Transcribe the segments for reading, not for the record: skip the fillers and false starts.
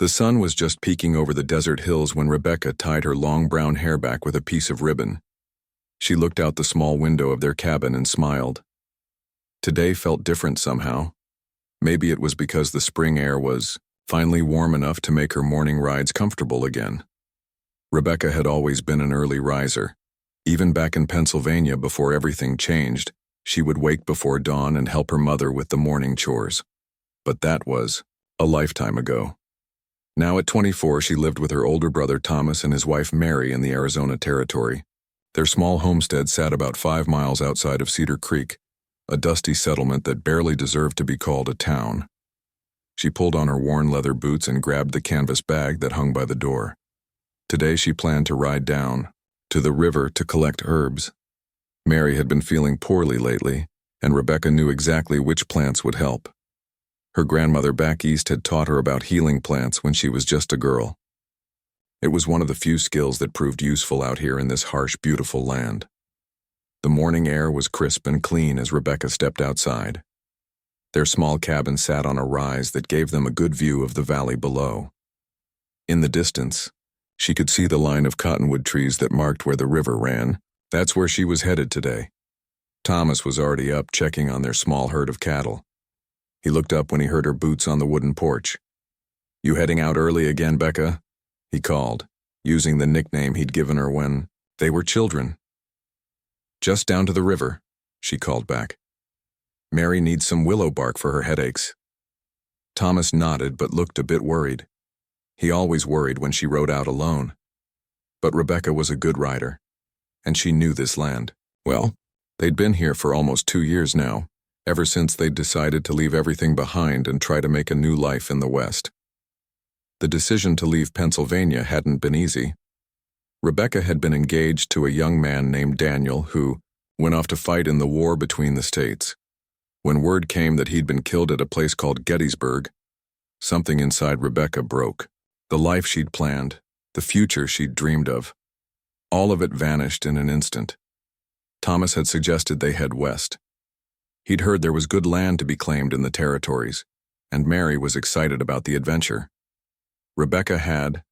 The sun was just peeking over the desert hills when Rebecca tied her long brown hair back with a piece of ribbon. She looked out the small window of their cabin and smiled. Today felt different somehow. Maybe it was because the spring air was finally warm enough to make her morning rides comfortable again. Rebecca had always been an early riser. Even back in Pennsylvania before everything changed, she would wake before dawn and help her mother with the morning chores. But that was a lifetime ago. Now at 24, she lived with her older brother Thomas and his wife Mary in the Arizona Territory. Their small homestead sat about 5 miles outside of Cedar Creek, a dusty settlement that barely deserved to be called a town. She pulled on her worn leather boots and grabbed the canvas bag that hung by the door. Today she planned to ride down to the river to collect herbs. Mary had been feeling poorly lately, and Rebecca knew exactly which plants would help. Her grandmother back east had taught her about healing plants when she was just a girl. It was one of the few skills that proved useful out here in this harsh, beautiful land. The morning air was crisp and clean as Rebecca stepped outside. Their small cabin sat on a rise that gave them a good view of the valley below. In the distance, she could see the line of cottonwood trees that marked where the river ran. That's where she was headed today. Thomas was already up checking on their small herd of cattle. He looked up when he heard her boots on the wooden porch. "You heading out early again, Becca?" he called, using the nickname he'd given her when they were children. "Just down to the river," she called back. "Mary needs some willow bark for her headaches." Thomas nodded but looked a bit worried. He always worried when she rode out alone. But Rebecca was a good rider, and she knew this land. Well, they'd been here for almost 2 years now, ever since they'd decided to leave everything behind and try to make a new life in the West. The decision to leave Pennsylvania hadn't been easy. Rebecca had been engaged to a young man named Daniel who went off to fight in the war between the states. When word came that he'd been killed at a place called Gettysburg, something inside Rebecca broke. The life she'd planned, the future she'd dreamed of, all of it vanished in an instant. Thomas had suggested they head west. He'd heard there was good land to be claimed in the territories, and Mary was excited about the adventure. Rebecca had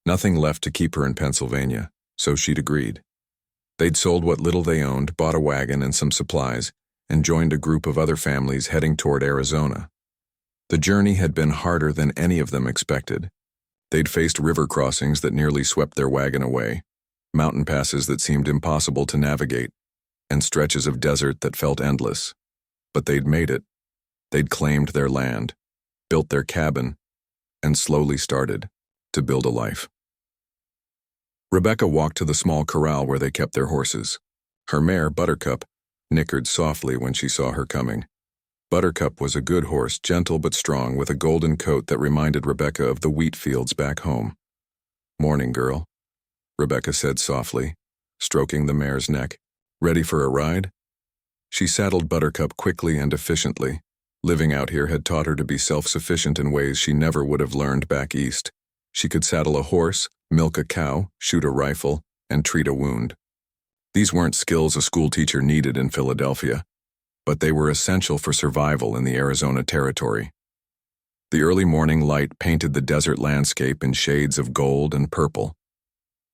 nothing left to keep her in Pennsylvania, so she'd agreed. They'd sold what little they owned, bought a wagon and some supplies, and joined a group of other families heading toward Arizona. The journey had been harder than any of them expected. They'd faced river crossings that nearly swept their wagon away, mountain passes that seemed impossible to navigate, and stretches of desert that felt endless. But they'd made it. They'd claimed their land, built their cabin, and slowly started to build a life. Rebecca walked to the small corral where they kept their horses. Her mare, Buttercup, nickered softly when she saw her coming. Buttercup was a good horse, gentle but strong, with a golden coat that reminded Rebecca of the wheat fields back home. "Morning, girl," Rebecca said softly, stroking the mare's neck. "Ready for a ride?" She saddled Buttercup quickly and efficiently. Living out here had taught her to be self-sufficient in ways she never would have learned back east. She could saddle a horse, milk a cow, shoot a rifle, and treat a wound. These weren't skills a schoolteacher needed in Philadelphia, but they were essential for survival in the Arizona Territory. The early morning light painted the desert landscape in shades of gold and purple.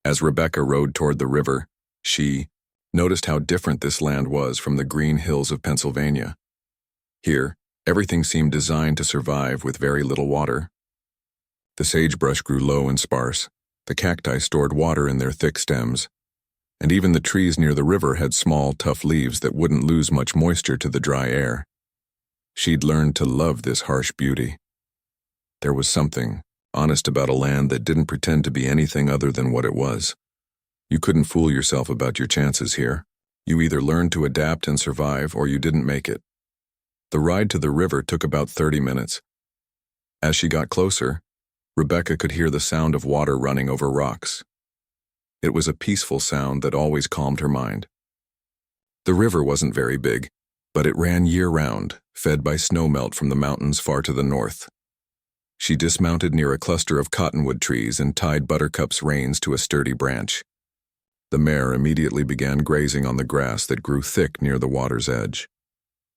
As Rebecca rode toward the river, she noticed how different this land was from the green hills of Pennsylvania. Here, everything seemed designed to survive with very little water. The sagebrush grew low and sparse. The cacti stored water in their thick stems, and even the trees near the river had small, tough leaves that wouldn't lose much moisture to the dry air. She'd learned to love this harsh beauty. There was something honest about a land that didn't pretend to be anything other than what it was. You couldn't fool yourself about your chances here. You either learned to adapt and survive, or you didn't make it. The ride to the river took about 30 minutes. As she got closer, Rebecca could hear the sound of water running over rocks. It was a peaceful sound that always calmed her mind. The river wasn't very big, but it ran year-round, fed by snowmelt from the mountains far to the north. She dismounted near a cluster of cottonwood trees and tied Buttercup's reins to a sturdy branch. The mare immediately began grazing on the grass that grew thick near the water's edge.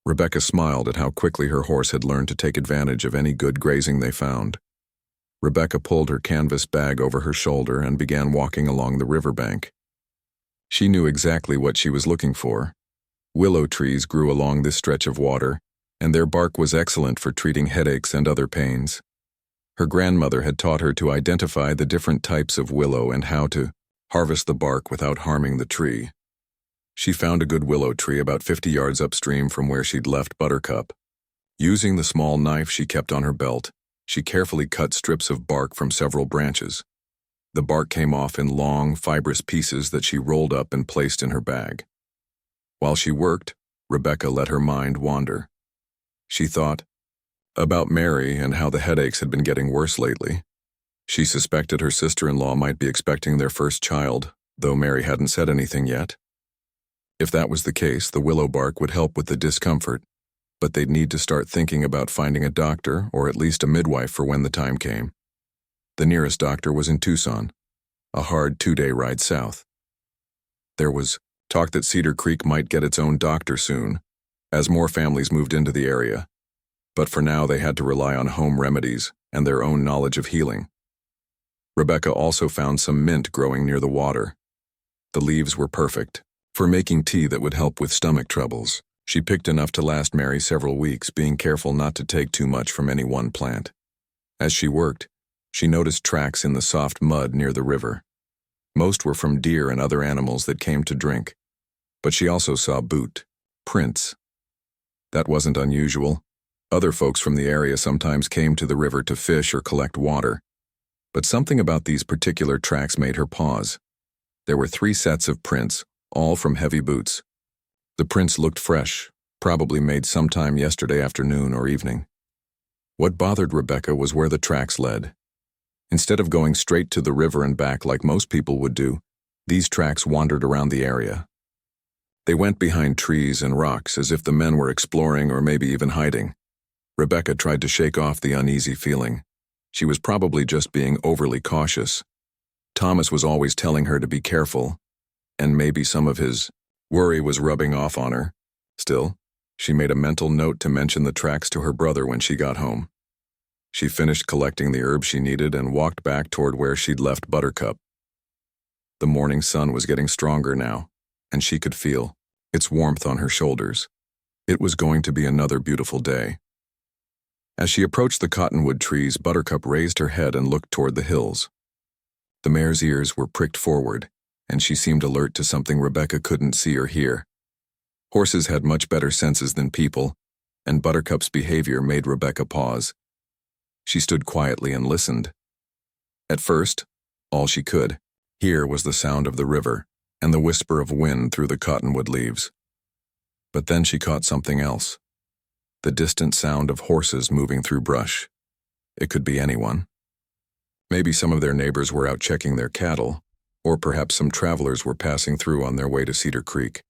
Rebecca smiled at how quickly her horse had learned to take advantage of any good grazing they found. Rebecca pulled her canvas bag over her shoulder and began walking along the riverbank. She knew exactly what she was looking for. Willow trees grew along this stretch of water, and their bark was excellent for treating headaches and other pains. Her grandmother had taught her to identify the different types of willow and how to harvest the bark without harming the tree. She found a good willow tree about 50 yards upstream from where she'd left Buttercup. Using the small knife she kept on her belt, she carefully cut strips of bark from several branches. The bark came off in long, fibrous pieces that she rolled up and placed in her bag. While she worked, Rebecca let her mind wander. She thought about Mary and how the headaches had been getting worse lately. She suspected her sister-in-law might be expecting their first child, though Mary hadn't said anything yet. If that was the case, the willow bark would help with the discomfort, but they'd need to start thinking about finding a doctor or at least a midwife for when the time came. The nearest doctor was in Tucson, a hard 2-day ride south. There was talk that Cedar Creek might get its own doctor soon, as more families moved into the area, but for now they had to rely on home remedies and their own knowledge of healing. Rebecca also found some mint growing near the water. The leaves were perfect for making tea that would help with stomach troubles. She picked enough to last Mary several weeks, being careful not to take too much from any one plant. As she worked, she noticed tracks in the soft mud near the river. Most were from deer and other animals that came to drink, but she also saw boot prints. That wasn't unusual. Other folks from the area sometimes came to the river to fish or collect water, but something about these particular tracks made her pause. There were 3 sets of prints, all from heavy boots. The prints looked fresh, probably made sometime yesterday afternoon or evening. What bothered Rebecca was where the tracks led. Instead of going straight to the river and back like most people would do, these tracks wandered around the area. They went behind trees and rocks as if the men were exploring or maybe even hiding. Rebecca tried to shake off the uneasy feeling. She was probably just being overly cautious. Thomas was always telling her to be careful, and maybe some of his worry was rubbing off on her. Still, she made a mental note to mention the tracks to her brother when she got home. She finished collecting the herbs she needed and walked back toward where she'd left Buttercup. The morning sun was getting stronger now, and she could feel its warmth on her shoulders. It was going to be another beautiful day. As she approached the cottonwood trees, Buttercup raised her head and looked toward the hills. The mare's ears were pricked forward, and she seemed alert to something Rebecca couldn't see or hear. Horses had much better senses than people, and Buttercup's behavior made Rebecca pause. She stood quietly and listened. At first, all she could hear was the sound of the river and the whisper of wind through the cottonwood leaves. But then she caught something else. The distant sound of horses moving through brush. It could be anyone. Maybe some of their neighbors were out checking their cattle, or perhaps some travelers were passing through on their way to Cedar Creek.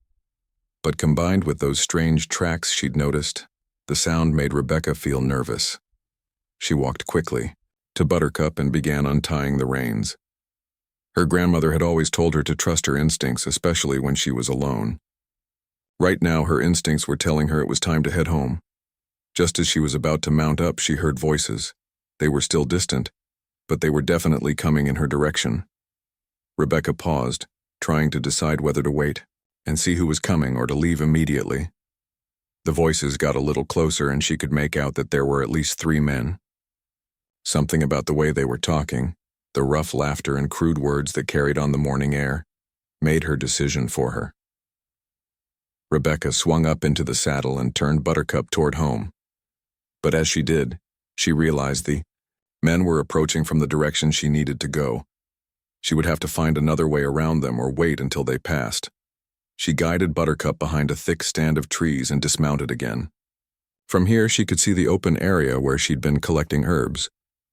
But combined with those strange tracks she'd noticed, the sound made Rebecca feel nervous. She walked quickly to Buttercup and began untying the reins. Her grandmother had always told her to trust her instincts, especially when she was alone. Right now, her instincts were telling her it was time to head home. Just as she was about to mount up, she heard voices. They were still distant, but they were definitely coming in her direction. Rebecca paused, trying to decide whether to wait and see who was coming or to leave immediately. The voices got a little closer and she could make out that there were at least 3 men. Something about the way they were talking, the rough laughter and crude words that carried on the morning air, made her decision for her. Rebecca swung up into the saddle and turned Buttercup toward home. But as she did, she realized the men were approaching from the direction she needed to go. She would have to find another way around them or wait until they passed. She guided Buttercup behind a thick stand of trees and dismounted again. From here she could see the open area where she'd been collecting herbs,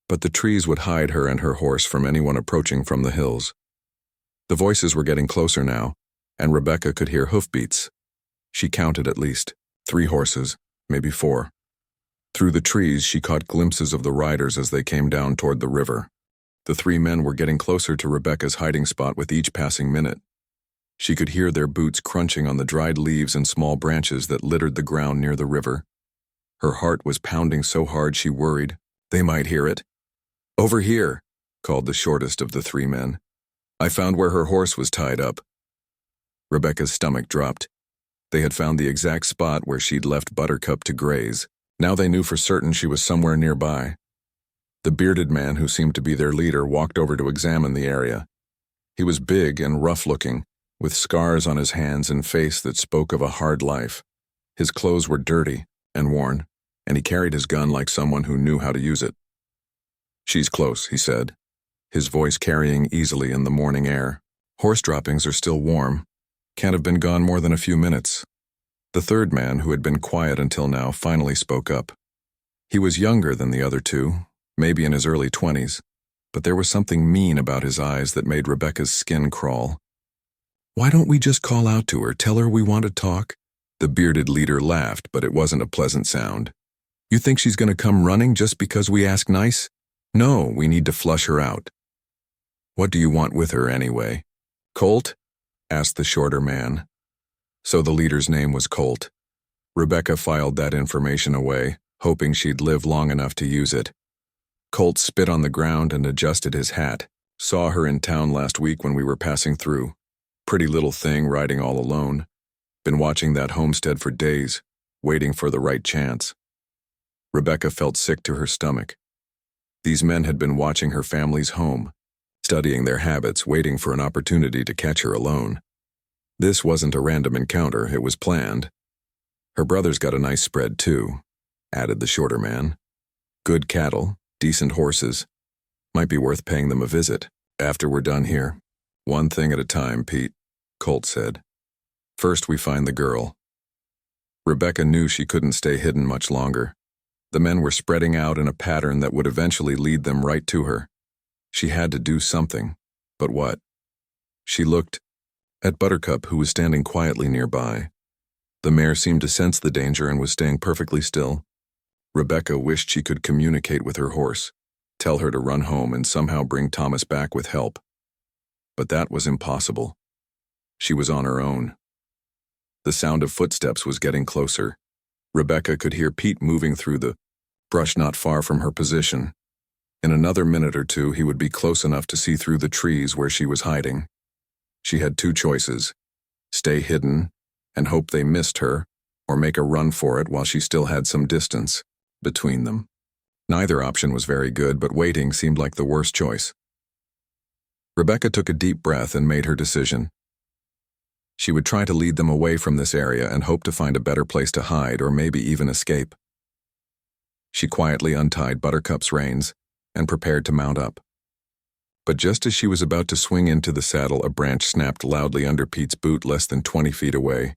but the trees would hide her and her horse from anyone approaching from the hills. The voices were getting closer now, and Rebecca could hear hoofbeats. She counted at least 3 horses, maybe 4. Through the trees she caught glimpses of the riders as they came down toward the river. The 3 men were getting closer to Rebecca's hiding spot with each passing minute. She could hear their boots crunching on the dried leaves and small branches that littered the ground near the river. Her heart was pounding so hard she worried they might hear it. Over here, called the shortest of the three men. I found where her horse was tied up. Rebecca's stomach dropped. They had found the exact spot where she'd left Buttercup to graze. Now they knew for certain she was somewhere nearby. The bearded man who seemed to be their leader walked over to examine the area. He was big and rough-looking, with scars on his hands and face that spoke of a hard life. His clothes were dirty and worn, and he carried his gun like someone who knew how to use it. "She's close," he said, his voice carrying easily in the morning air. "Horse droppings are still warm. Can't have been gone more than a few minutes." The third man, who had been quiet until now, finally spoke up. He was younger than the other two, maybe in his early 20s, but there was something mean about his eyes that made Rebecca's skin crawl. "Why don't we just call out to her, tell her we want to talk?" The bearded leader laughed, but it wasn't a pleasant sound. "You think she's going to come running just because we ask nice? No, we need to flush her out." "What do you want with her anyway?" "Colt?" asked the shorter man. So the leader's name was Colt. Rebecca filed that information away, hoping she'd live long enough to use it. Colt spit on the ground and adjusted his hat. "Saw her in town last week when we were passing through. Pretty little thing riding all alone. Been watching that homestead for days, waiting for the right chance." Rebecca felt sick to her stomach. These men had been watching her family's home, studying their habits, waiting for an opportunity to catch her alone. This wasn't a random encounter, it was planned. "Her brother's got a nice spread too," added the shorter man. "Good cattle, decent horses. Might be worth paying them a visit after we're done here." "One thing at a time, Pete," Colt said. "First we find the girl." Rebecca knew she couldn't stay hidden much longer. The men were spreading out in a pattern that would eventually lead them right to her. She had to do something, but what? She looked at Buttercup, who was standing quietly nearby. The mare seemed to sense the danger and was staying perfectly still. Rebecca wished she could communicate with her horse, tell her to run home and somehow bring Thomas back with help. But that was impossible. She was on her own. The sound of footsteps was getting closer. Rebecca could hear Pete moving through the brush not far from her position. In another minute or two, he would be close enough to see through the trees where she was hiding. She had two choices: stay hidden and hope they missed her, or make a run for it while she still had some distance between them. Neither option was very good, but waiting seemed like the worst choice. Rebecca took a deep breath and made her decision. She would try to lead them away from this area and hope to find a better place to hide or maybe even escape. She quietly untied Buttercup's reins and prepared to mount up. But just as she was about to swing into the saddle, a branch snapped loudly under Pete's boot less than 20 feet away.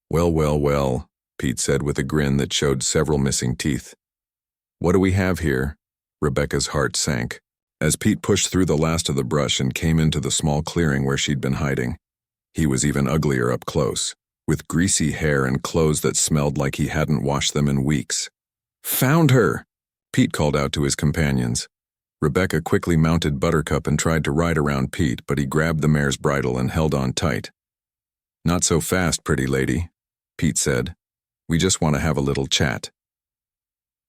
"Well, well, well," Pete said with a grin that showed several missing teeth. "What do we have here?" Rebecca's heart sank as Pete pushed through the last of the brush and came into the small clearing where she'd been hiding. He was even uglier up close, with greasy hair and clothes that smelled like he hadn't washed them in weeks. "Found her!" Pete called out to his companions. Rebecca quickly mounted Buttercup and tried to ride around Pete, but he grabbed the mare's bridle and held on tight. "Not so fast, pretty lady," Pete said. "We just want to have a little chat."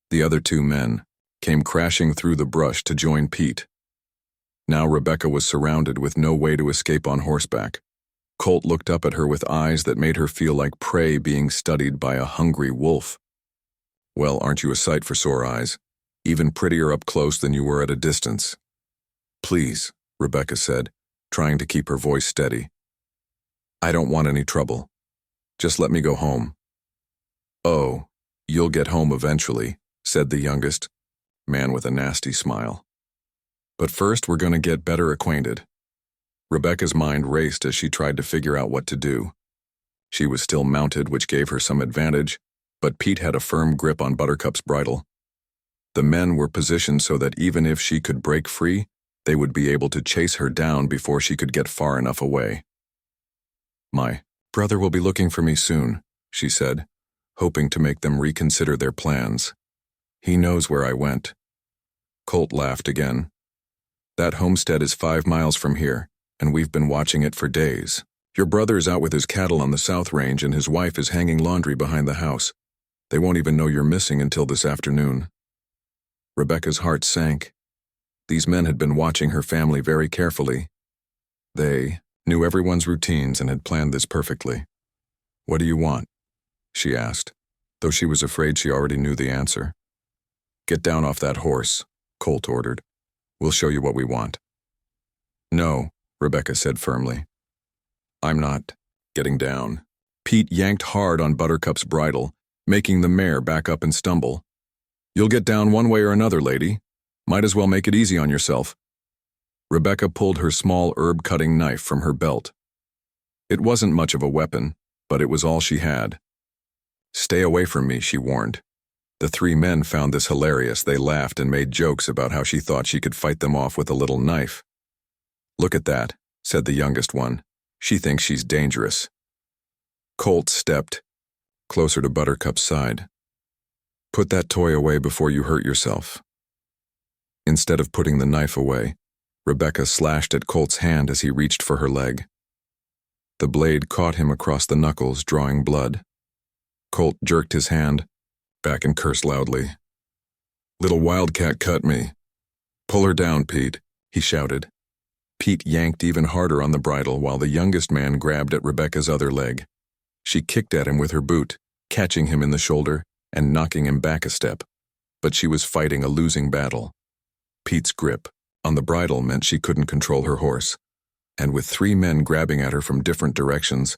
The other two men came crashing through the brush to join Pete. Now Rebecca was surrounded with no way to escape on horseback. Colt looked up at her with eyes that made her feel like prey being studied by a hungry wolf. "Well, aren't you a sight for sore eyes? Even prettier up close than you were at a distance." "Please," Rebecca said, trying to keep her voice steady. "I don't want any trouble. Just let me go home." "Oh, you'll get home eventually," said the youngest, man with a nasty smile. "But first we're going to get better acquainted." Rebecca's mind raced as she tried to figure out what to do. She was still mounted, which gave her some advantage, but Pete had a firm grip on Buttercup's bridle. The men were positioned so that even if she could break free, they would be able to chase her down before she could get far enough away. "My brother will be looking for me soon," she said, hoping to make them reconsider their plans. "He knows where I went." Colt laughed again. "That homestead is 5 miles from here, and we've been watching it for days. Your brother is out with his cattle on the South Range, and his wife is hanging laundry behind the house. They won't even know you're missing until this afternoon." Rebecca's heart sank. These men had been watching her family very carefully. They knew everyone's routines and had planned this perfectly. "What do you want?" she asked, though she was afraid she already knew the answer. "Get down off that horse," Colt ordered. "We'll show you what we want." "No," Rebecca said firmly. "I'm not getting down." Pete yanked hard on Buttercup's bridle, making the mare back up and stumble. "You'll get down one way or another, lady. Might as well make it easy on yourself." Rebecca pulled her small herb-cutting knife from her belt. It wasn't much of a weapon, but it was all she had. "Stay away from me," she warned. The three men found this hilarious. They laughed and made jokes about how she thought she could fight them off with a little knife. "Look at that," said the youngest one. "She thinks she's dangerous." Colt stepped closer to Buttercup's side. "Put that toy away before you hurt yourself." Instead of putting the knife away, Rebecca slashed at Colt's hand as he reached for her leg. The blade caught him across the knuckles, drawing blood. Colt jerked his hand back and cursed loudly. "Little wildcat cut me." "Pull her down, Pete," he shouted. Pete yanked even harder on the bridle while the youngest man grabbed at Rebecca's other leg. She kicked at him with her boot, catching him in the shoulder and knocking him back a step. But she was fighting a losing battle. Pete's grip on the bridle meant she couldn't control her horse, and with three men grabbing at her from different directions,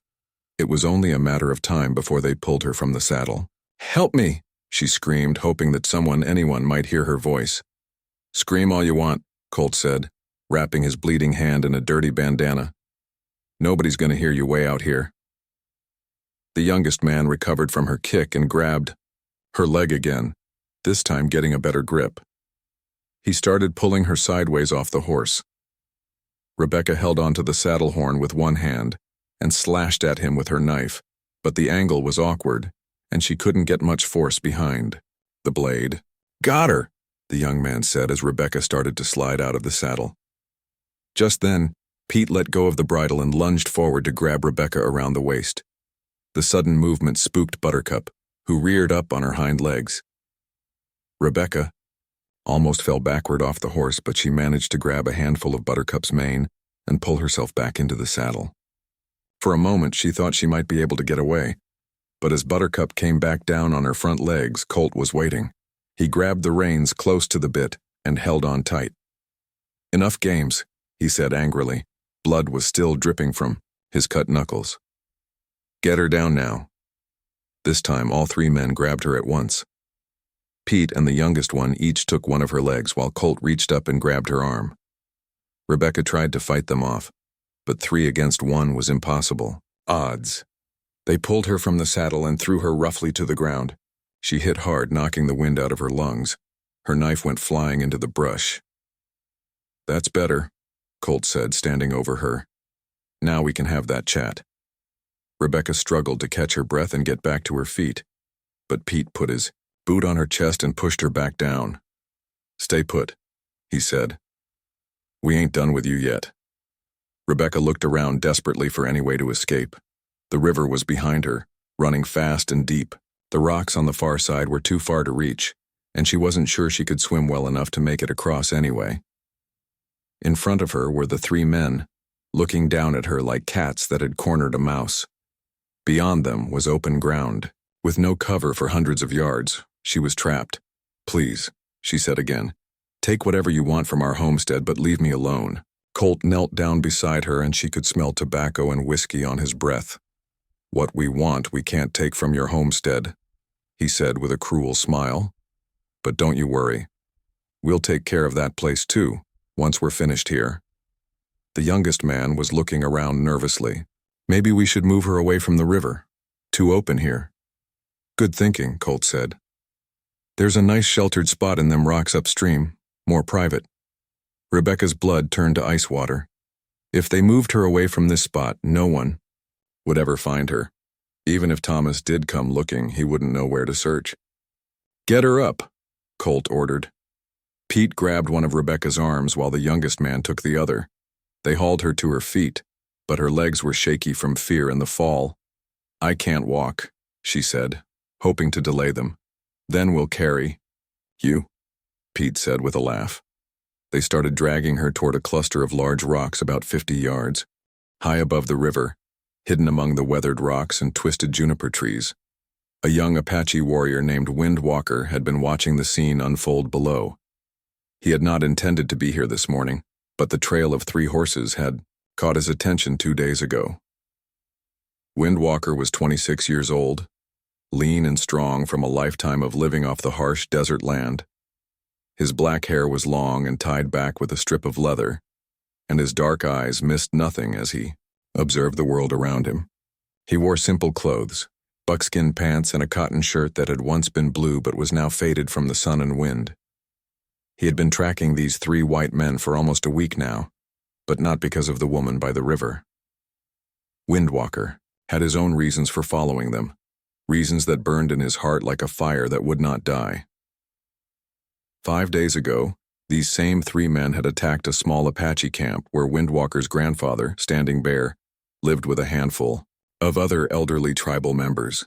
it was only a matter of time before they pulled her from the saddle. "Help me!" she screamed, hoping that anyone might hear her voice. "Scream all you want," Colt said, wrapping his bleeding hand in a dirty bandana. "Nobody's going to hear you way out here." The youngest man recovered from her kick and grabbed her leg again, this time getting a better grip. He started pulling her sideways off the horse. Rebecca held onto the saddle horn with one hand and slashed at him with her knife, but the angle was awkward, and she couldn't get much force behind the blade. "Got her," the young man said as Rebecca started to slide out of the saddle. Just then, Pete let go of the bridle and lunged forward to grab Rebecca around the waist. The sudden movement spooked Buttercup, who reared up on her hind legs. Rebecca almost fell backward off the horse, but she managed to grab a handful of Buttercup's mane and pull herself back into the saddle. For a moment, she thought she might be able to get away, but as Buttercup came back down on her front legs, Colt was waiting. He grabbed the reins close to the bit and held on tight. "Enough games," he said angrily. Blood was still dripping from his cut knuckles. "Get her down now." This time, all three men grabbed her at once. Pete and the youngest one each took one of her legs while Colt reached up and grabbed her arm. Rebecca tried to fight them off, but 3 against 1 was impossible. Odds. They pulled her from the saddle and threw her roughly to the ground. She hit hard, knocking the wind out of her lungs. Her knife went flying into the brush. "That's better," Colt said, standing over her. "Now we can have that chat." Rebecca struggled to catch her breath and get back to her feet, but Pete put his boot on her chest and pushed her back down. "Stay put," he said. "We ain't done with you yet." Rebecca looked around desperately for any way to escape. The river was behind her, running fast and deep. The rocks on the far side were too far to reach, and she wasn't sure she could swim well enough to make it across anyway. In front of her were the 3 men, looking down at her like cats that had cornered a mouse. Beyond them was open ground, with no cover for hundreds of yards. She was trapped. "Please," she said again. "Take whatever you want from our homestead, but leave me alone." Colt knelt down beside her and she could smell tobacco and whiskey on his breath. "What we want we can't take from your homestead," he said with a cruel smile. "But don't you worry. We'll take care of that place too, once we're finished here." The youngest man was looking around nervously. "Maybe we should move her away from the river. Too open here." "Good thinking," Colt said. "There's a nice sheltered spot in them rocks upstream, more private." Rebecca's blood turned to ice water. If they moved her away from this spot, no one would ever find her. Even if Thomas did come looking, he wouldn't know where to search. "Get her up," Colt ordered. Pete grabbed one of Rebecca's arms while the youngest man took the other. They hauled her to her feet, but her legs were shaky from fear and the fall. "I can't walk," she said, hoping to delay them. "Then we'll carry you," Pete said with a laugh. They started dragging her toward a cluster of large rocks about 50 yards, high above the river, hidden among the weathered rocks and twisted juniper trees. A young Apache warrior named Windwalker had been watching the scene unfold below. He had not intended to be here this morning, but the trail of 3 horses had caught his attention 2 days ago. Windwalker was 26 years old, lean and strong from a lifetime of living off the harsh desert land. His black hair was long and tied back with a strip of leather, and his dark eyes missed nothing as he observed the world around him. He wore simple clothes, buckskin pants and a cotton shirt that had once been blue but was now faded from the sun and wind. He had been tracking these 3 white men for almost a week now, but not because of the woman by the river. Windwalker had his own reasons for following them, reasons that burned in his heart like a fire that would not die. 5 days ago, these same 3 men had attacked a small Apache camp where Windwalker's grandfather, Standing Bear, lived with a handful of other elderly tribal members.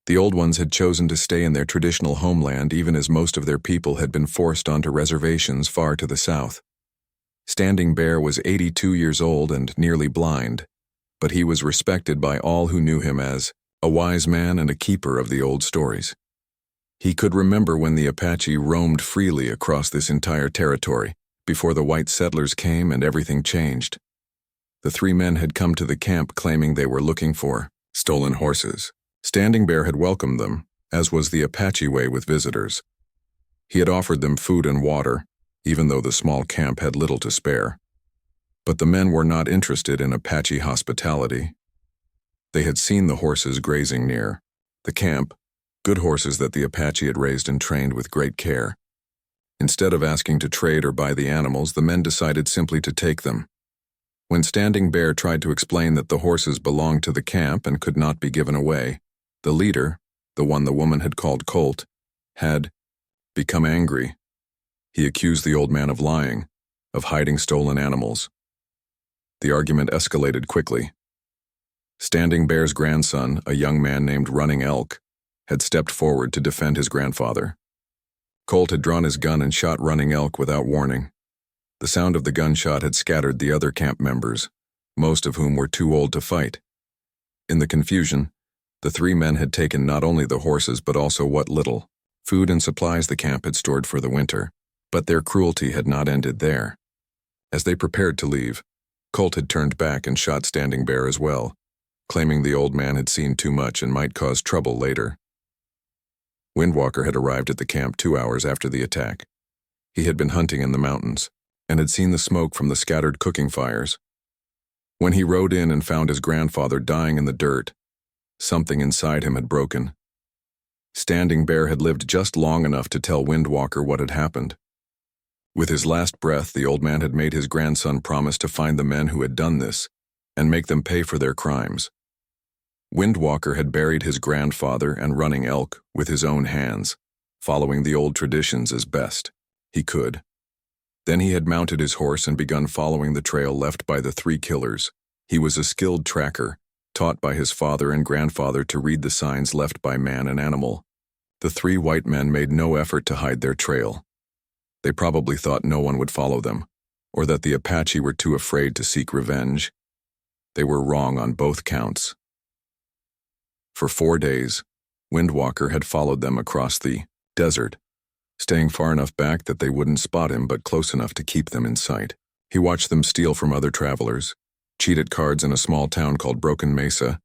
The old ones had chosen to stay in their traditional homeland even as most of their people had been forced onto reservations far to the south. Standing Bear was 82 years old and nearly blind, but he was respected by all who knew him as a wise man and a keeper of the old stories. He could remember when the Apache roamed freely across this entire territory, before the white settlers came and everything changed. The 3 men had come to the camp claiming they were looking for stolen horses. Standing Bear had welcomed them, as was the Apache way with visitors. He had offered them food and water, even though the small camp had little to spare. But the men were not interested in Apache hospitality. They had seen the horses grazing near the camp, good horses that the Apache had raised and trained with great care. Instead of asking to trade or buy the animals, the men decided simply to take them. When Standing Bear tried to explain that the horses belonged to the camp and could not be given away, the leader, the one the woman had called Colt, had become angry. He accused the old man of lying, of hiding stolen animals. The argument escalated quickly. Standing Bear's grandson, a young man named Running Elk, had stepped forward to defend his grandfather. Colt had drawn his gun and shot Running Elk without warning. The sound of the gunshot had scattered the other camp members, most of whom were too old to fight. In the confusion, the 3 men had taken not only the horses but also what little food and supplies the camp had stored for the winter, but their cruelty had not ended there. As they prepared to leave, Colt had turned back and shot Standing Bear as well, claiming the old man had seen too much and might cause trouble later. Windwalker had arrived at the camp 2 hours after the attack. He had been hunting in the mountains and had seen the smoke from the scattered cooking fires. When he rode in and found his grandfather dying in the dirt, something inside him had broken. Standing Bear had lived just long enough to tell Windwalker what had happened. With his last breath, the old man had made his grandson promise to find the men who had done this and make them pay for their crimes. Windwalker had buried his grandfather and Running Elk with his own hands, following the old traditions as best he could. Then he had mounted his horse and begun following the trail left by the 3 killers. He was a skilled tracker, taught by his father and grandfather to read the signs left by man and animal. The 3 white men made no effort to hide their trail. They probably thought no one would follow them, or that the Apache were too afraid to seek revenge. They were wrong on both counts. For 4 days, Windwalker had followed them across the desert, staying far enough back that they wouldn't spot him but close enough to keep them in sight. He watched them steal from other travelers, cheat at cards in a small town called Broken Mesa,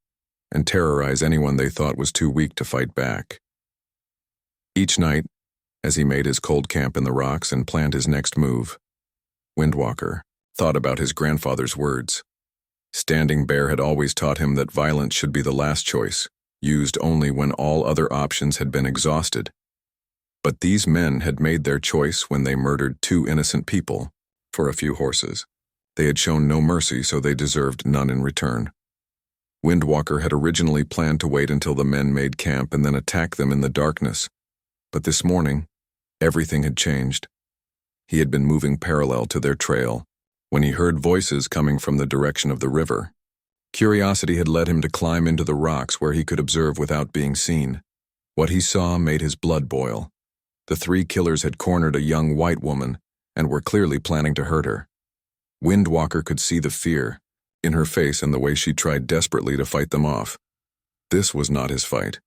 and terrorize anyone they thought was too weak to fight back. Each night, as he made his cold camp in the rocks and planned his next move, Windwalker thought about his grandfather's words. Standing Bear had always taught him that violence should be the last choice, used only when all other options had been exhausted. But these men had made their choice when they murdered 2 innocent people for a few horses. They had shown no mercy, so they deserved none in return. Windwalker had originally planned to wait until the men made camp and then attack them in the darkness. But this morning, everything had changed. He had been moving parallel to their trail when he heard voices coming from the direction of the river. Curiosity had led him to climb into the rocks where he could observe without being seen. What he saw made his blood boil. The 3 killers had cornered a young white woman and were clearly planning to hurt her. Windwalker could see the fear in her face and the way she tried desperately to fight them off. This was not his fight.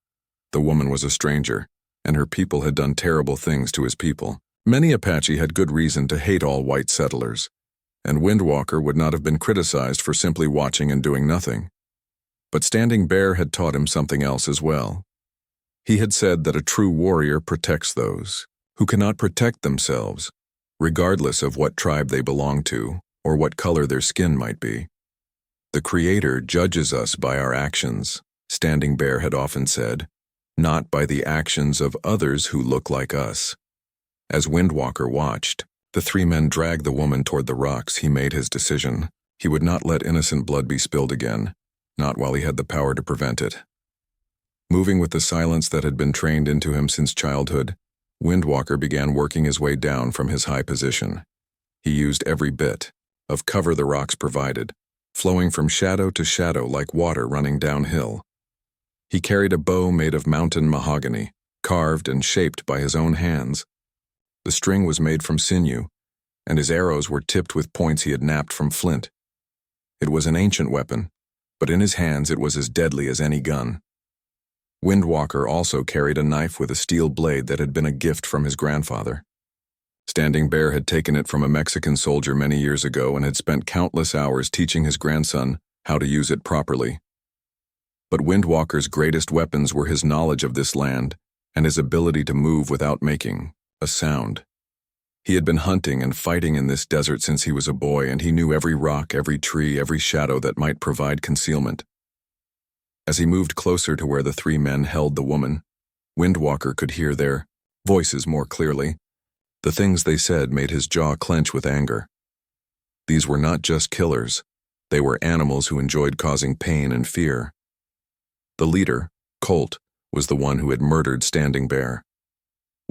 The woman was a stranger, and her people had done terrible things to his people. Many Apache had good reason to hate all white settlers, and Windwalker would not have been criticized for simply watching and doing nothing. But Standing Bear had taught him something else as well. He had said that a true warrior protects those who cannot protect themselves, regardless of what tribe they belong to or what color their skin might be. The Creator judges us by our actions, Standing Bear had often said, not by the actions of others who look like us. As Windwalker watched, the three men dragged the woman toward the rocks. He made his decision. He would not let innocent blood be spilled again, not while he had the power to prevent it. Moving with the silence that had been trained into him since childhood, Windwalker began working his way down from his high position. He used every bit of cover the rocks provided, flowing from shadow to shadow like water running downhill. He carried a bow made of mountain mahogany, carved and shaped by his own hands. The string was made from sinew, and his arrows were tipped with points he had napped from flint. It was an ancient weapon, but in his hands it was as deadly as any gun. Windwalker also carried a knife with a steel blade that had been a gift from his grandfather. Standing Bear had taken it from a Mexican soldier many years ago and had spent countless hours teaching his grandson how to use it properly. But Windwalker's greatest weapons were his knowledge of this land and his ability to move without making a sound. He had been hunting and fighting in this desert since he was a boy, and he knew every rock, every tree, every shadow that might provide concealment. As he moved closer to where the three men held the woman, Windwalker could hear their voices more clearly. The things they said made his jaw clench with anger. These were not just killers. They were animals who enjoyed causing pain and fear. The leader, Colt, was the one who had murdered Standing Bear.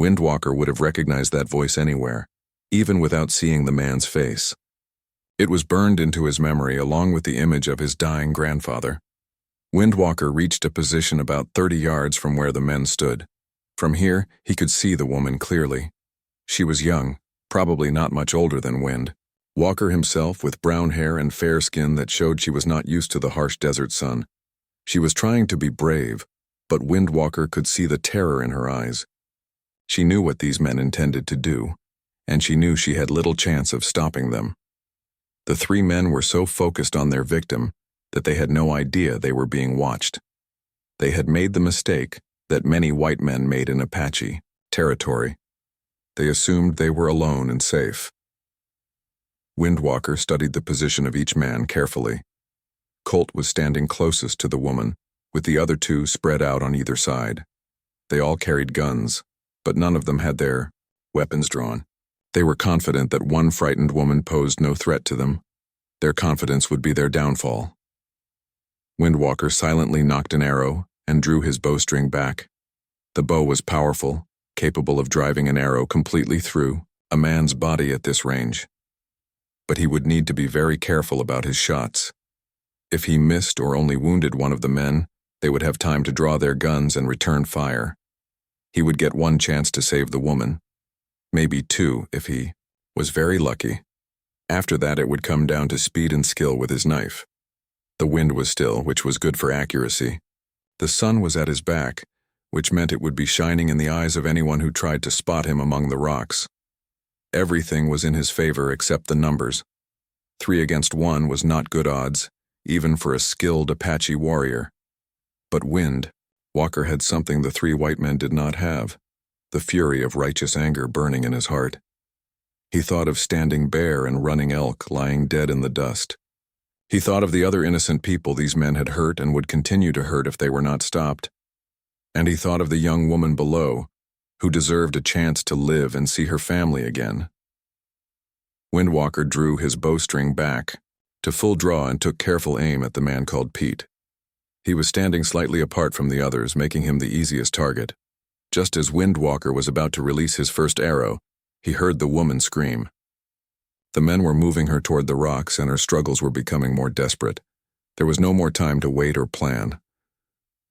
Windwalker would have recognized that voice anywhere, even without seeing the man's face. It was burned into his memory along with the image of his dying grandfather. Windwalker reached a position about 30 yards from where the men stood. From here, he could see the woman clearly. She was young, probably not much older than Wind. Walker himself, with brown hair and fair skin that showed she was not used to the harsh desert sun. She was trying to be brave, but Windwalker could see the terror in her eyes. She knew what these men intended to do, and she knew she had little chance of stopping them. The three men were so focused on their victim that they had no idea they were being watched. They had made the mistake that many white men made in Apache territory. They assumed they were alone and safe. Windwalker studied the position of each man carefully. Colt was standing closest to the woman, with the other two spread out on either side. They all carried guns, but none of them had their weapons drawn. They were confident that one frightened woman posed no threat to them. Their confidence would be their downfall. Windwalker silently knocked an arrow and drew his bowstring back. The bow was powerful, capable of driving an arrow completely through a man's body at this range. But he would need to be very careful about his shots. If he missed or only wounded one of the men, they would have time to draw their guns and return fire. He would get one chance to save the woman, maybe two if he was very lucky. After that, it would come down to speed and skill with his knife. The wind was still, which was good for accuracy. The sun was at his back, which meant it would be shining in the eyes of anyone who tried to spot him among the rocks. Everything was in his favor except the numbers. 3 against 1 was not good odds, even for a skilled Apache warrior. But Walker had something the three white men did not have, the fury of righteous anger burning in his heart. He thought of Standing Bear and Running Elk lying dead in the dust. He thought of the other innocent people these men had hurt and would continue to hurt if they were not stopped. And he thought of the young woman below, who deserved a chance to live and see her family again. Windwalker drew his bowstring back to full draw and took careful aim at the man called Pete. He was standing slightly apart from the others, making him the easiest target. Just as Windwalker was about to release his first arrow, he heard the woman scream. The men were moving her toward the rocks, and her struggles were becoming more desperate. There was no more time to wait or plan.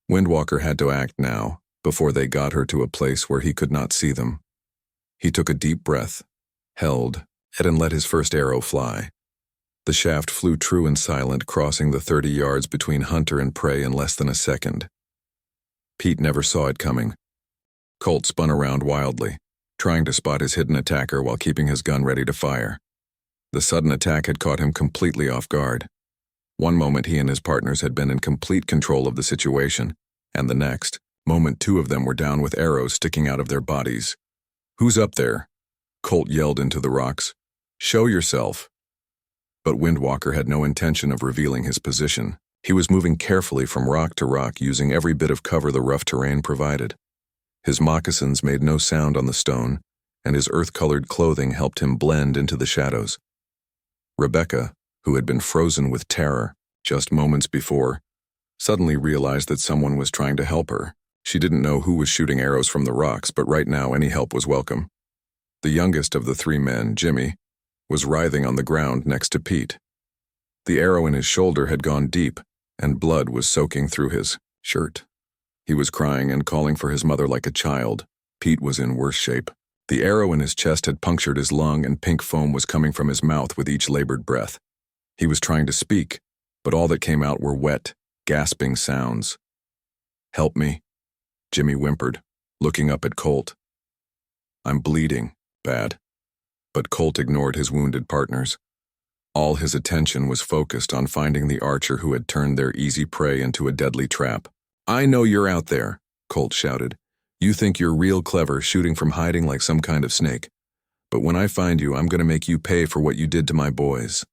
Windwalker had to act now, before they got her to a place where he could not see them. He took a deep breath, held, and let his first arrow fly. The shaft flew true and silent, crossing the 30 yards between hunter and prey in less than a second. Pete never saw it coming. Colt spun around wildly, trying to spot his hidden attacker while keeping his gun ready to fire. The sudden attack had caught him completely off guard. One moment he and his partners had been in complete control of the situation, and the next moment 2 of them were down with arrows sticking out of their bodies. "Who's up there?" Colt yelled into the rocks. "Show yourself." But Windwalker had no intention of revealing his position. He was moving carefully from rock to rock, using every bit of cover the rough terrain provided. His moccasins made no sound on the stone, and his earth-colored clothing helped him blend into the shadows. Rebecca, who had been frozen with terror just moments before, suddenly realized that someone was trying to help her. She didn't know who was shooting arrows from the rocks, but right now any help was welcome. The youngest of the 3 men, Jimmy, was writhing on the ground next to Pete. The arrow in his shoulder had gone deep, and blood was soaking through his shirt. He was crying and calling for his mother like a child. Pete was in worse shape. The arrow in his chest had punctured his lung, and pink foam was coming from his mouth with each labored breath. He was trying to speak, but all that came out were wet, gasping sounds. "Help me," Jimmy whimpered, looking up at Colt. "I'm bleeding, bad." But Colt ignored his wounded partners. All his attention was focused on finding the archer who had turned their easy prey into a deadly trap. "I know you're out there," Colt shouted. "You think you're real clever shooting from hiding like some kind of snake. But when I find you, I'm going to make you pay for what you did to my boys."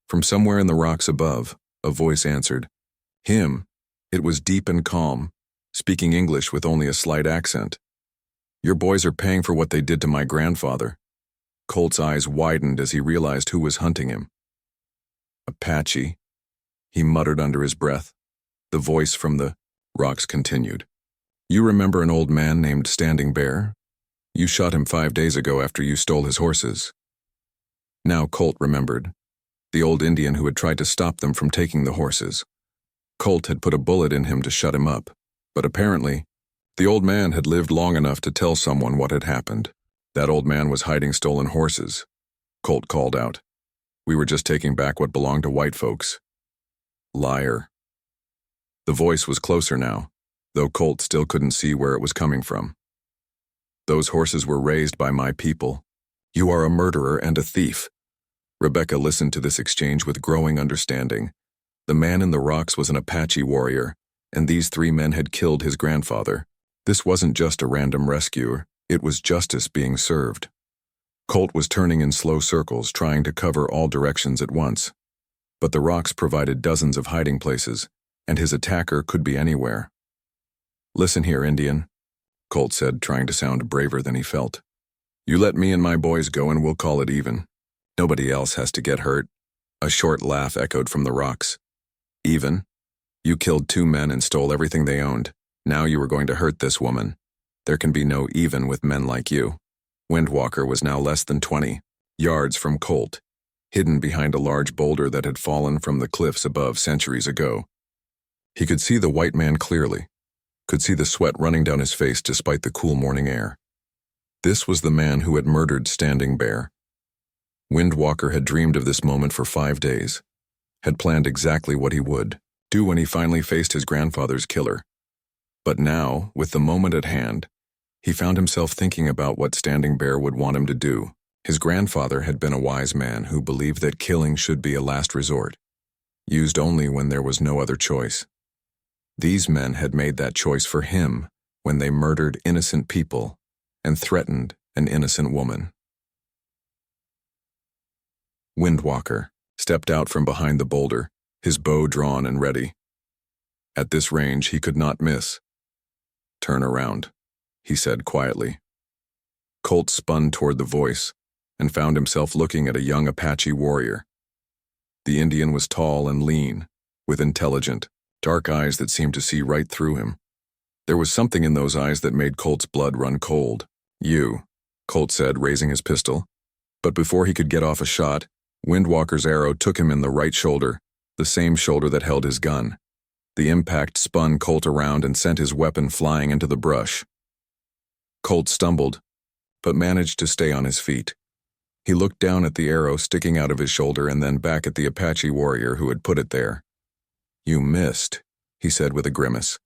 From somewhere in the rocks above, a voice answered. Him. It was deep and calm, speaking English with only a slight accent. "Your boys are paying for what they did to my grandfather." Colt's eyes widened as he realized who was hunting him. "Apache," he muttered under his breath. The voice from the rocks continued. "You remember an old man named Standing Bear? You shot him 5 days ago after you stole his horses." Now Colt remembered. The old Indian who had tried to stop them from taking the horses. Colt had put a bullet in him to shut him up, but apparently, the old man had lived long enough to tell someone what had happened. That old man was hiding stolen horses. Colt called out. "We were just taking back what belonged to white folks." "Liar." The voice was closer now, though Colt still couldn't see where it was coming from. "Those horses were raised by my people. You are a murderer and a thief." Rebecca listened to this exchange with growing understanding. The man in the rocks was an Apache warrior, and these 3 men had killed his grandfather. This wasn't just a random rescue. It was justice being served. Colt was turning in slow circles, trying to cover all directions at once. But the rocks provided dozens of hiding places, and his attacker could be anywhere. "Listen here, Indian," Colt said, trying to sound braver than he felt. "You let me and my boys go and we'll call it even. Nobody else has to get hurt." A short laugh echoed from the rocks. "Even? You killed 2 men and stole everything they owned. Now you are going to hurt this woman. There can be no even with men like you." Windwalker was now less than 20 yards from Colt, hidden behind a large boulder that had fallen from the cliffs above centuries ago. He could see the white man clearly, could see the sweat running down his face despite the cool morning air. This was the man who had murdered Standing Bear. Windwalker had dreamed of this moment for 5 days, had planned exactly what he would do when he finally faced his grandfather's killer. But now, with the moment at hand, he found himself thinking about what Standing Bear would want him to do. His grandfather had been a wise man who believed that killing should be a last resort, used only when there was no other choice. These men had made that choice for him when they murdered innocent people and threatened an innocent woman. Windwalker stepped out from behind the boulder, his bow drawn and ready. At this range, he could not miss. "Turn around," he said quietly. Colt spun toward the voice and found himself looking at a young Apache warrior. The Indian was tall and lean, with intelligent, dark eyes that seemed to see right through him. There was something in those eyes that made Colt's blood run cold. "You," Colt said, raising his pistol. But before he could get off a shot, Windwalker's arrow took him in the right shoulder, the same shoulder that held his gun. The impact spun Colt around and sent his weapon flying into the brush. Colt stumbled, but managed to stay on his feet. He looked down at the arrow sticking out of his shoulder and then back at the Apache warrior who had put it there. "You missed," he said with a grimace.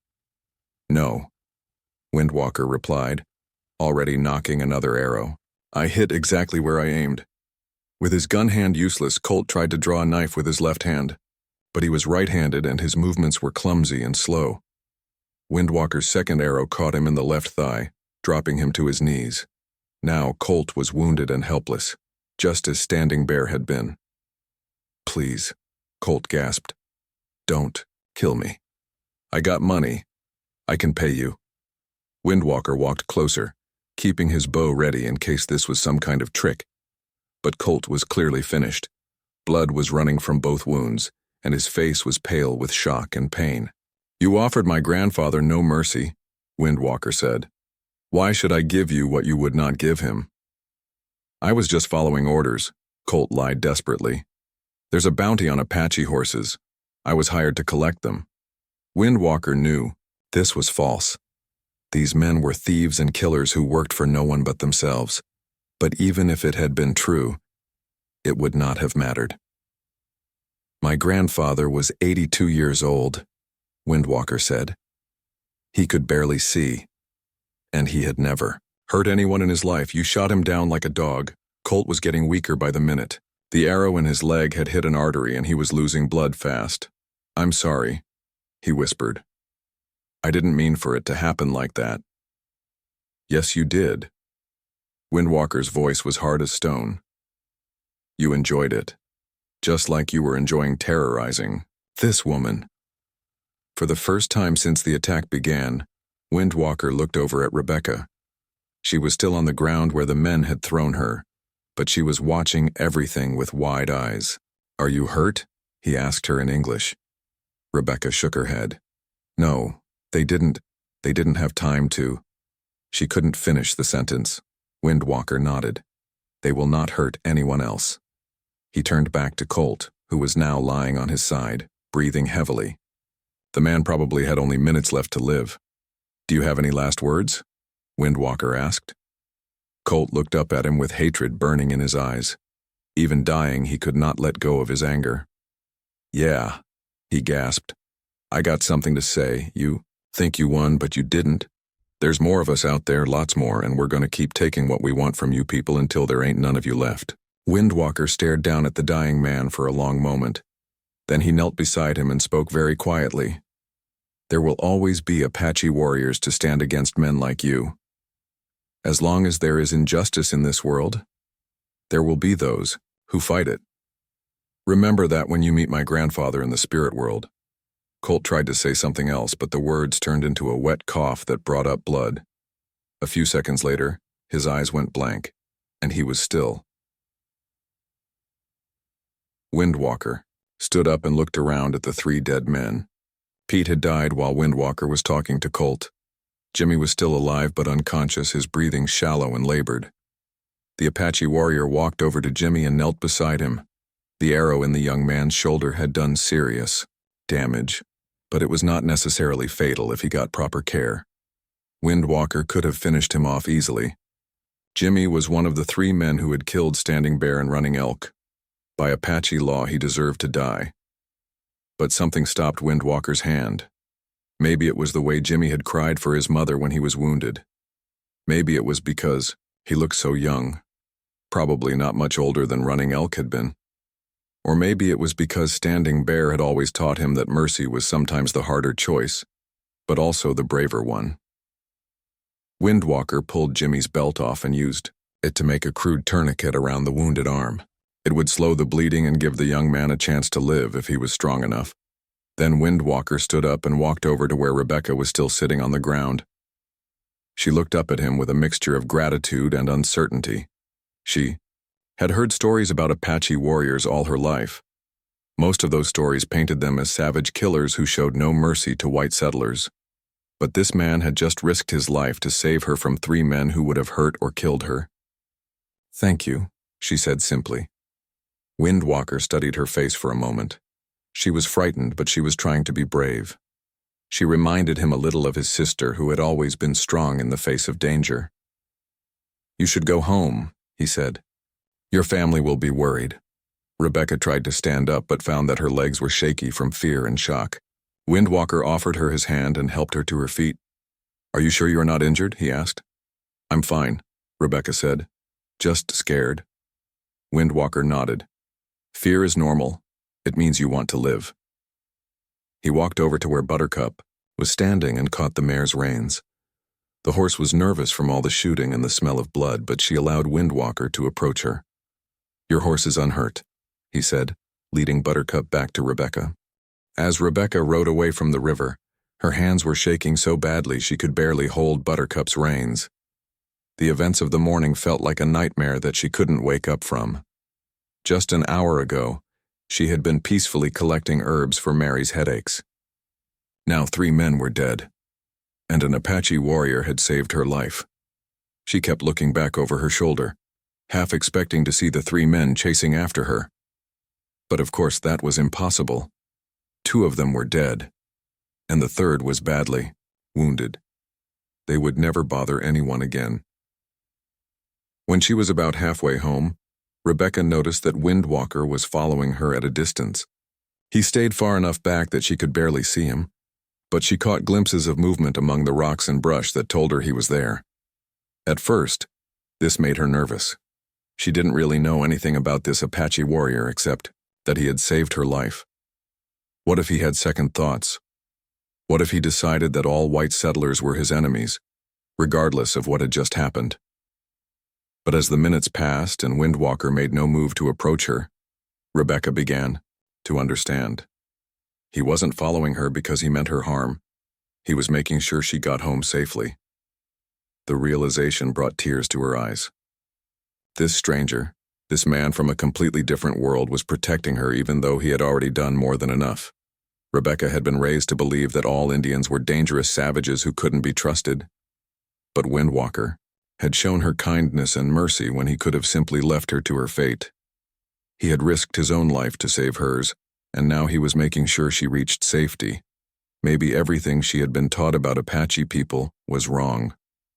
"No," Windwalker replied, already knocking another arrow. "I hit exactly where I aimed." With his gun hand useless, Colt tried to draw a knife with his left hand, but he was right-handed and his movements were clumsy and slow. Windwalker's second arrow caught him in the left thigh, dropping him to his knees. Now Colt was wounded and helpless, just as Standing Bear had been. "Please," Colt gasped. "Don't kill me. I got money. I can pay you." Windwalker walked closer, keeping his bow ready in case this was some kind of trick. But Colt was clearly finished. Blood was running from both wounds, and his face was pale with shock and pain. "You offered my grandfather no mercy," Windwalker said. "Why should I give you what you would not give him?" "I was just following orders," Colt lied desperately. "There's a bounty on Apache horses. I was hired to collect them." Windwalker knew this was false. These men were thieves and killers who worked for no one but themselves. But even if it had been true, it would not have mattered. "My grandfather was 82 years old," Windwalker said. "He could barely see, and he had never hurt anyone in his life. You shot him down like a dog." Colt was getting weaker by the minute. The arrow in his leg had hit an artery and he was losing blood fast. "I'm sorry," he whispered. "I didn't mean for it to happen like that." "Yes, you did." Windwalker's voice was hard as stone. "You enjoyed it, just like you were enjoying terrorizing this woman." For the first time since the attack began, Windwalker looked over at Rebecca. She was still on the ground where the men had thrown her, but she was watching everything with wide eyes. "Are you hurt?" he asked her in English. Rebecca shook her head. "No, they didn't have time to." She couldn't finish the sentence. Windwalker nodded. "They will not hurt anyone else." He turned back to Colt, who was now lying on his side, breathing heavily. The man probably had only minutes left to live. "Do you have any last words?" Windwalker asked. Colt looked up at him with hatred burning in his eyes. Even dying, he could not let go of his anger. "Yeah," he gasped. "I got something to say. You think you won, but you didn't. There's more of us out there, lots more, and we're going to keep taking what we want from you people until there ain't none of you left." Windwalker stared down at the dying man for a long moment. Then he knelt beside him and spoke very quietly. "There will always be Apache warriors to stand against men like you. As long as there is injustice in this world, there will be those who fight it. Remember that when you meet my grandfather in the spirit world." Colt tried to say something else, but the words turned into a wet cough that brought up blood. A few seconds later, his eyes went blank, and he was still. Windwalker stood up and looked around at the three dead men. Pete had died while Windwalker was talking to Colt. Jimmy was still alive but unconscious, his breathing shallow and labored. The Apache warrior walked over to Jimmy and knelt beside him. The arrow in the young man's shoulder had done serious damage, but it was not necessarily fatal if he got proper care. Windwalker could have finished him off easily. Jimmy was one of the three men who had killed Standing Bear and Running Elk. By Apache law, he deserved to die. But something stopped Windwalker's hand. Maybe it was the way Jimmy had cried for his mother when he was wounded. Maybe it was because he looked so young, probably not much older than Running Elk had been. Or maybe it was because Standing Bear had always taught him that mercy was sometimes the harder choice, but also the braver one. Windwalker pulled Jimmy's belt off and used it to make a crude tourniquet around the wounded arm. It would slow the bleeding and give the young man a chance to live if he was strong enough. Then Windwalker stood up and walked over to where Rebecca was still sitting on the ground. She looked up at him with a mixture of gratitude and uncertainty. She had heard stories about Apache warriors all her life. Most of those stories painted them as savage killers who showed no mercy to white settlers. But this man had just risked his life to save her from three men who would have hurt or killed her. "Thank you," she said simply. Windwalker studied her face for a moment. She was frightened, but she was trying to be brave. She reminded him a little of his sister, who had always been strong in the face of danger. "You should go home," he said. Your family will be worried. Rebecca tried to stand up but found that her legs were shaky from fear and shock. Windwalker offered her his hand and helped her to her feet. Are you sure you are not injured? He asked. I'm fine, Rebecca said. Just scared. Windwalker nodded. Fear is normal. It means you want to live. He walked over to where Buttercup was standing and caught the mare's reins. The horse was nervous from all the shooting and the smell of blood, but she allowed Windwalker to approach her. Your horse is unhurt, he said, leading Buttercup back to Rebecca. As Rebecca rode away from the river, her hands were shaking so badly she could barely hold Buttercup's reins. The events of the morning felt like a nightmare that she couldn't wake up from. Just an hour ago, she had been peacefully collecting herbs for Mary's headaches. Now 3 men were dead, and an Apache warrior had saved her life. She kept looking back over her shoulder, half expecting to see the 3 men chasing after her. But of course that was impossible. 2 of them were dead, and the 3rd was badly wounded. They would never bother anyone again. When she was about halfway home, Rebecca noticed that Windwalker was following her at a distance. He stayed far enough back that she could barely see him, but she caught glimpses of movement among the rocks and brush that told her he was there. At first, this made her nervous. She didn't really know anything about this Apache warrior except that he had saved her life. What if he had second thoughts? What if he decided that all white settlers were his enemies, regardless of what had just happened? But as the minutes passed and Windwalker made no move to approach her, Rebecca began to understand. He wasn't following her because he meant her harm. He was making sure she got home safely. The realization brought tears to her eyes. This stranger, this man from a completely different world, was protecting her even though he had already done more than enough. Rebecca had been raised to believe that all Indians were dangerous savages who couldn't be trusted. But Windwalker had shown her kindness and mercy when he could have simply left her to her fate. He had risked his own life to save hers, and now he was making sure she reached safety. Maybe everything she had been taught about Apache people was wrong.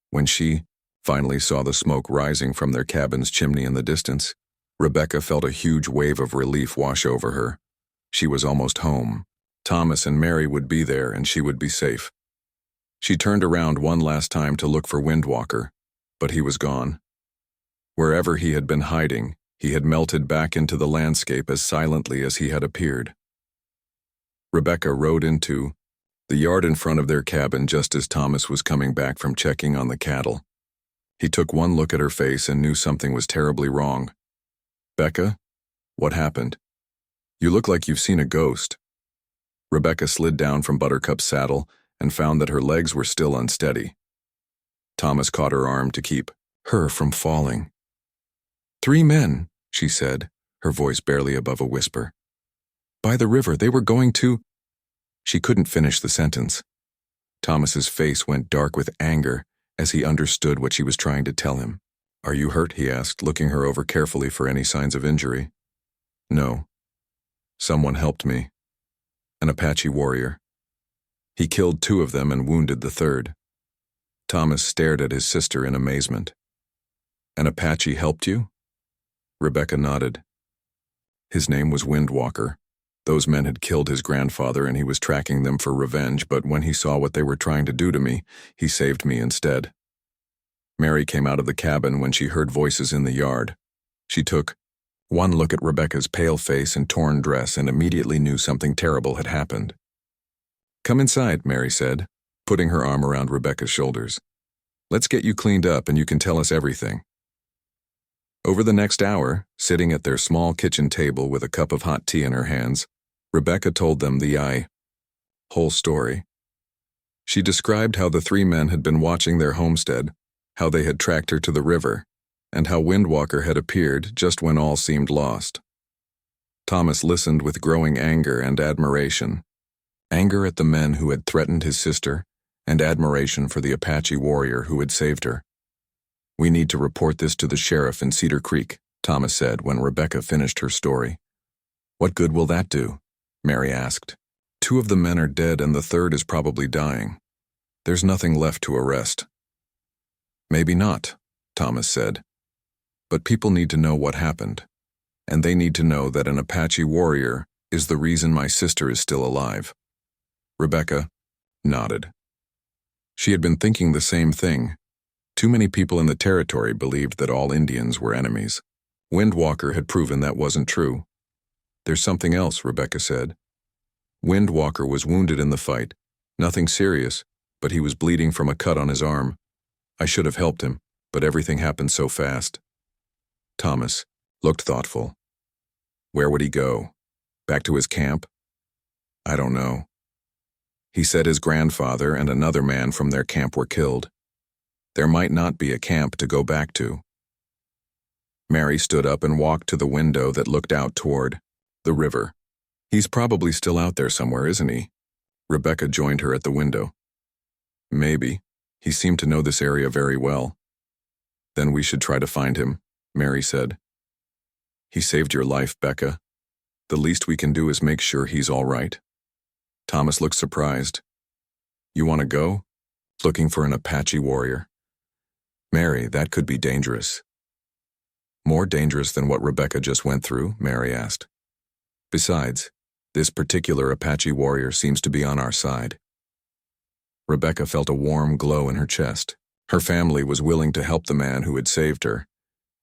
When she finally saw the smoke rising from their cabin's chimney in the distance, Rebecca felt a huge wave of relief wash over her. She was almost home. Thomas and Mary would be there and she would be safe. She turned around one last time to look for Windwalker, but he was gone. Wherever he had been hiding, he had melted back into the landscape as silently as he had appeared. Rebecca rode into the yard in front of their cabin just as Thomas was coming back from checking on the cattle. He took one look at her face and knew something was terribly wrong. Becca, what happened? You look like you've seen a ghost. Rebecca slid down from Buttercup's saddle and found that her legs were still unsteady. Thomas caught her arm to keep her from falling. 3 men, she said, her voice barely above a whisper. By the river, they were going to... She couldn't finish the sentence. Thomas's face went dark with anger as he understood what she was trying to tell him. Are you hurt? He asked, looking her over carefully for any signs of injury. No. Someone helped me. An Apache warrior. He killed 2 of them and wounded the 3rd. Thomas stared at his sister in amazement. An Apache helped you? Rebecca nodded. His name was Windwalker. Those men had killed his grandfather and he was tracking them for revenge, but when he saw what they were trying to do to me, he saved me instead. Mary came out of the cabin when she heard voices in the yard. She took one look at Rebecca's pale face and torn dress and immediately knew something terrible had happened. Come inside, Mary said, putting her arm around Rebecca's shoulders. Let's get you cleaned up and you can tell us everything. Over the next hour, sitting at their small kitchen table with a cup of hot tea in her hands, Rebecca told them the whole story. She described how the 3 men had been watching their homestead, how they had tracked her to the river, and how Windwalker had appeared just when all seemed lost. Thomas listened with growing anger and admiration. Anger at the men who had threatened his sister, and admiration for the Apache warrior who had saved her. We need to report this to the sheriff in Cedar Creek, Thomas said when Rebecca finished her story. What good will that do? Mary asked. 2 of the men are dead and the 3rd is probably dying. There's nothing left to arrest. Maybe not, Thomas said. But people need to know what happened, and they need to know that an Apache warrior is the reason my sister is still alive. Rebecca nodded. She had been thinking the same thing. Too many people in the territory believed that all Indians were enemies. Windwalker had proven that wasn't true. There's something else, Rebecca said. Windwalker was wounded in the fight. Nothing serious, but he was bleeding from a cut on his arm. I should have helped him, but everything happened so fast. Thomas looked thoughtful. Where would he go? Back to his camp? I don't know. He said his grandfather and another man from their camp were killed. There might not be a camp to go back to. Mary stood up and walked to the window that looked out toward the river. He's probably still out there somewhere, isn't he? Rebecca joined her at the window. Maybe. He seemed to know this area very well. Then we should try to find him, Mary said. He saved your life, Becca. The least we can do is make sure he's all right. Thomas looked surprised. You want to go? Looking for an Apache warrior? Mary, that could be dangerous. More dangerous than what Rebecca just went through? Mary asked. Besides, this particular Apache warrior seems to be on our side. Rebecca felt a warm glow in her chest. Her family was willing to help the man who had saved her,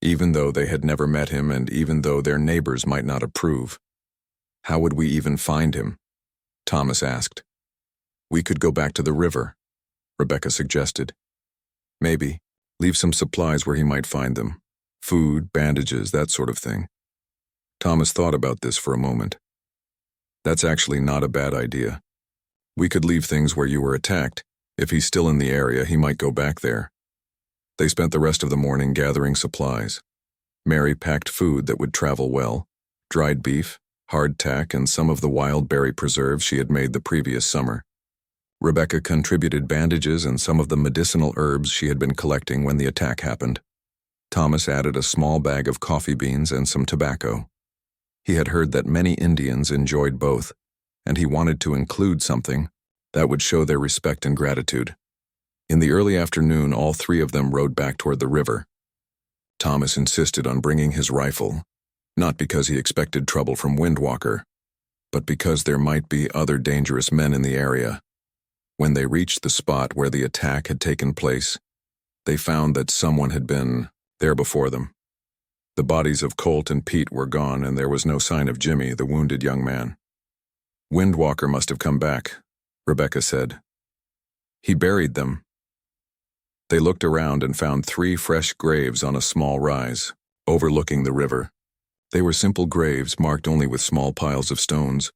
even though they had never met him and even though their neighbors might not approve. How would we even find him? Thomas asked. We could go back to the river, Rebecca suggested. Maybe. Leave some supplies where he might find them. Food, bandages, that sort of thing. Thomas thought about this for a moment. That's actually not a bad idea. We could leave things where you were attacked. If he's still in the area, he might go back there. They spent the rest of the morning gathering supplies. Mary packed food that would travel well, dried beef, hardtack, and some of the wild berry preserves she had made the previous summer. Rebecca contributed bandages and some of the medicinal herbs she had been collecting when the attack happened. Thomas added a small bag of coffee beans and some tobacco. He had heard that many Indians enjoyed both, and he wanted to include something that would show their respect and gratitude. In the early afternoon, all three of them rode back toward the river. Thomas insisted on bringing his rifle, not because he expected trouble from Windwalker, but because there might be other dangerous men in the area. When they reached the spot where the attack had taken place, they found that someone had been there before them. The bodies of Colt and Pete were gone, and there was no sign of Jimmy, the wounded young man. Windwalker must have come back, Rebecca said. He buried them. They looked around and found 3 fresh graves on a small rise, overlooking the river. They were simple graves marked only with small piles of stones,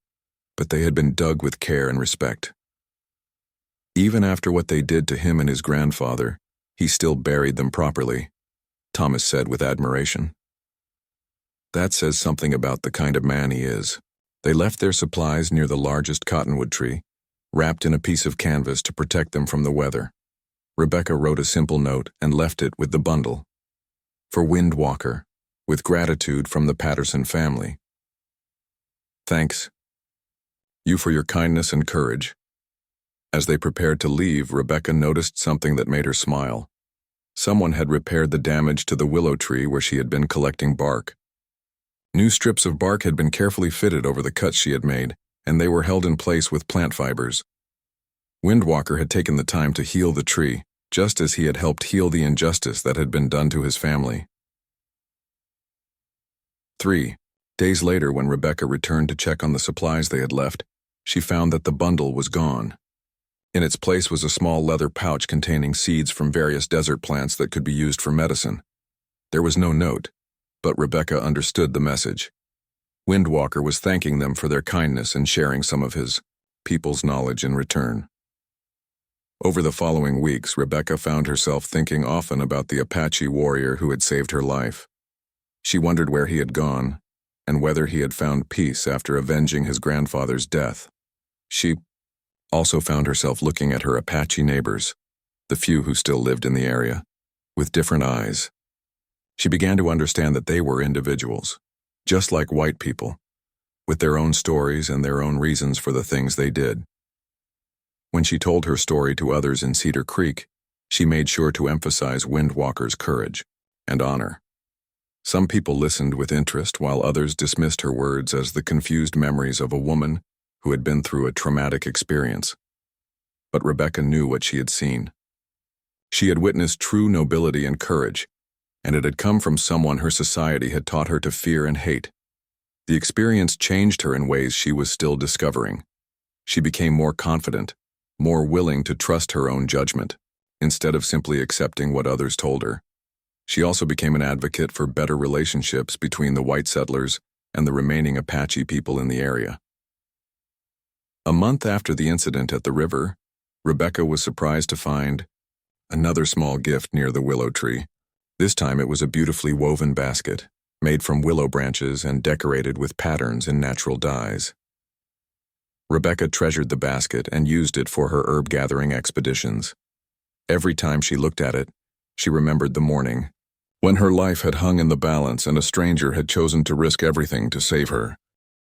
but they had been dug with care and respect. Even after what they did to him and his grandfather, he still buried them properly, Thomas said with admiration. That says something about the kind of man he is. They left their supplies near the largest cottonwood tree, wrapped in a piece of canvas to protect them from the weather. Rebecca wrote a simple note and left it with the bundle. For Windwalker, with gratitude from the Patterson family. Thanks. You for your kindness and courage. As they prepared to leave, Rebecca noticed something that made her smile. Someone had repaired the damage to the willow tree where she had been collecting bark. New strips of bark had been carefully fitted over the cuts she had made, and they were held in place with plant fibers. Windwalker had taken the time to heal the tree, just as he had helped heal the injustice that had been done to his family. 3 days later, when Rebecca returned to check on the supplies they had left, she found that the bundle was gone. In its place was a small leather pouch containing seeds from various desert plants that could be used for medicine. There was no note, but Rebecca understood the message. Windwalker was thanking them for their kindness and sharing some of his people's knowledge in return. Over the following weeks, Rebecca found herself thinking often about the Apache warrior who had saved her life. She wondered where he had gone, and whether he had found peace after avenging his grandfather's death. She also found herself looking at her Apache neighbors, the few who still lived in the area, with different eyes. She began to understand that they were individuals, just like white people, with their own stories and their own reasons for the things they did. When she told her story to others in Cedar Creek, she made sure to emphasize Windwalker's courage and honor. Some people listened with interest while others dismissed her words as the confused memories of a woman who had been through a traumatic experience. But Rebecca knew what she had seen. She had witnessed true nobility and courage, and it had come from someone her society had taught her to fear and hate. The experience changed her in ways she was still discovering. She became more confident, more willing to trust her own judgment, instead of simply accepting what others told her. She also became an advocate for better relationships between the white settlers and the remaining Apache people in the area. A month after the incident at the river, Rebecca was surprised to find another small gift near the willow tree. This time it was a beautifully woven basket, made from willow branches and decorated with patterns in natural dyes. Rebecca treasured the basket and used it for her herb-gathering expeditions. Every time she looked at it, she remembered the morning, when her life had hung in the balance and a stranger had chosen to risk everything to save her.